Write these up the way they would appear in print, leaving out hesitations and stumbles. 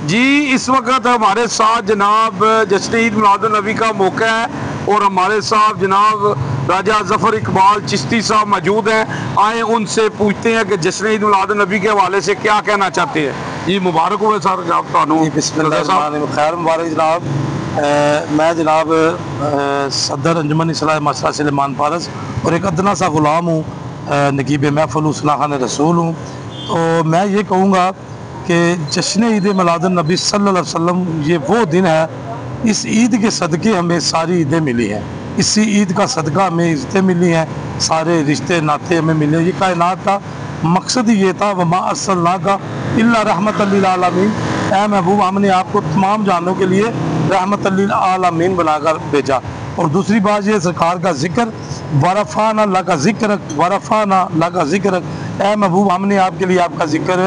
जी इस वक्त हमारे साथ जनाब जश्न ईद मिलादुन नबी का मौका है और हमारे साथ जनाब राजा ज़फ़र इकबाल चिश्ती साहब मौजूद हैं। आए उनसे पूछते हैं कि जश्न ईद मिलादुन नबी के हवाले से क्या कहना चाहते हैं। जी मुबारक हो सर जनाब। खैर मुबारक जनाब। मैं जनाब सदर अंजुमन इस्लाह मसला सलेमान फारस और एक अदना सा ग़ुलाम हूँ, नकीब महफ़िल उस्ना खान रसूल हूँ। तो मैं ये कहूँगा कि जश्न ईद मिलादुन नबी सल्लल्लाहु अलैहि वसल्लम ये वो दिन है, इस ईद के सदक़े हमें सारी ईदें मिली हैं। इसी ईद का सदका हमें इज़्ज़तें मिली हैं, सारे रिश्ते नाते हमें मिले। ये कायनात का मकसद ही ये था, वमा अर्सलनाका इल्ला रहमतल लिल आलमीन। ऐ महबूब हमने आपको तमाम जानों के लिए रहमतल लिल आलमीन बनाकर भेजा। और दूसरी बात ये सरकार का जिक्र, वरफ़ाना लका ज़िक्रक वरफ़ाना लका ज़िक्रक। ऐ महबूब हमने आपके लिए आपका जिक्र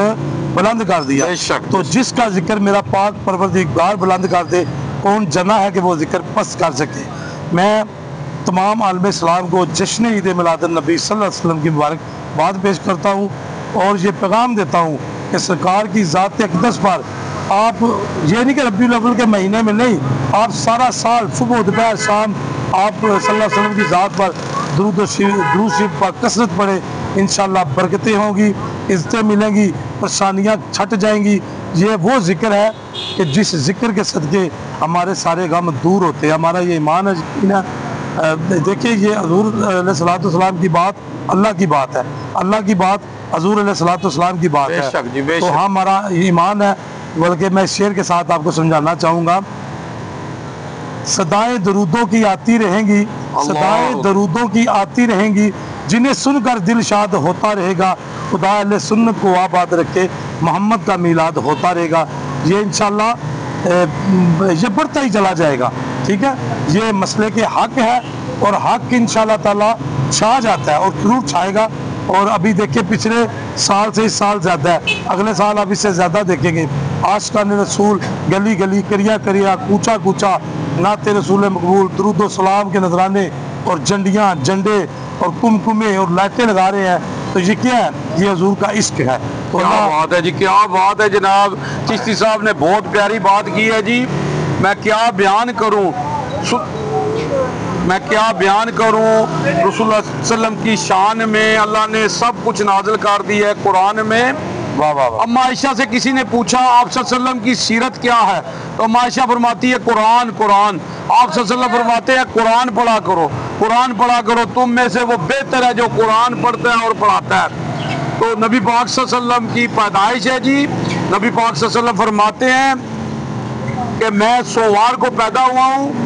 बुलंद कर दिया। तो जिसका जिक्र मेरा पाक परवरदिगार बुलंद कर दे, कौन जना है कि वो जिक्र पस्त कर सके। मैं तमाम आलम इस्लाम को जश्न ईद मिलादुन नबी सल्लल्लाहु अलैहि वसल्लम की मुबारकबाद पेश करता हूँ और ये पैगाम देता हूँ कि सरकार की ज़ात अक़दस पर आप ये नहीं कि रबीउल अव्वल के महीने में नहीं, आप सारा साल सुबह दोपहर शाम आप सल्लल्लाहु अलैहि वसल्लम की ज़ात पर दुरूद शरीफ पर कसरत पढ़े। इंशाअल्लाह बरकतें होंगी, इज़्ज़तें मिलेंगी, परेशानियाँ छट जाएंगी। ये वो जिक्र है कि जिस जिक्र के सदक़े हमारे सारे गम दूर होते हैं। हमारा ये ईमान है। देखिए ये हज़ूर अलैहिस्सलाम की बात अल्लाह की बात है, अल्लाह की बात हज़ूर अलैहिस्सलाम की बात है। तो हमारा ईमान है। बल्कि मैं शेर के साथ आपको समझाना चाहूँगा, सदाएं दरूदों की आती रहेंगी, सदाएं दरूदों की आती रहेंगी, जिन्हें सुनकर दिल शाद होता रहेगा। खुदा अहले सुन्नत को आबाद रखे, मोहम्मद का मीलाद होता रहेगा। ये इंशाअल्लाह ये बढ़ता ही चला जाएगा। ठीक है, ये मसले के हक है और हक इंशाअल्लाह ताला छा जाता है और जरूर छाएगा। और अभी देखिए पिछले साल से इस साल ज़्यादा है, अगले साल अब इससे ज़्यादा देखेंगे। आशिकान रसूल गली गली करिया करिया कूचा कूचा नाते रसूल मकबूल दुरूद सलाम के नजराने और झंडियाँ झंडे और कुमकुमे और लाइटें लगा रहे हैं। तो ये क्या है? ये हजूर का इश्क है। तो क्या बात है जी, क्या बात है जनाब। चिश्ती साहब ने बहुत प्यारी बात की है जी। मैं क्या बयान करूँ, मैं क्या बयान करूँ। रसूलुल्लाह सल्लल्लाहु अलैहि वसल्लम की शान में अल्लाह ने सब कुछ नाज़िल कर दिया है कुरान में। वाह वाह वाह। अम्मा आयशा से किसी ने पूछा आप सल्लल्लाहु अलैहि वसल्लम की सीरत क्या है, तो अम्मा आयशा फरमाती है कुरान कुरान। आप सल्लल्लाहु अलैहि वसल्लम फरमाते हैं कुरान पढ़ा करो, कुरान पढ़ा करो, तुम में से वो बेहतर है जो कुरान पढ़ता है और पढ़ाता है। तो नबी पाक सल्लल्लाहु अलैहि वसल्लम की पैदाइश है जी। नबी पाक सल्लल्लाहु अलैहि वसल्लम फरमाते हैं कि मैं सोमवार को पैदा हुआ हूँ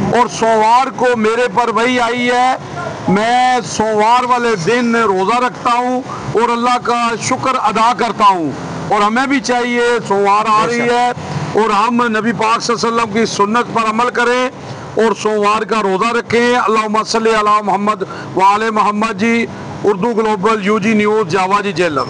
और सोमवार को मेरे पर वही आई है। मैं सोमवार वाले दिन रोज़ा रखता हूँ और अल्लाह का शुक्र अदा करता हूँ। और हमें भी चाहिए, सोमवार आ रही है और हम नबी पाक सल्लल्लाहु अलैहि वसल्लम की सुन्नत पर अमल करें और सोमवार का रोज़ा रखें। अल्लाहुम्मा सल्ली अला मोहम्मद व आले मोहम्मद जी। उर्दू ग्लोबल, यूजी न्यूज़, जावा जी जेलम।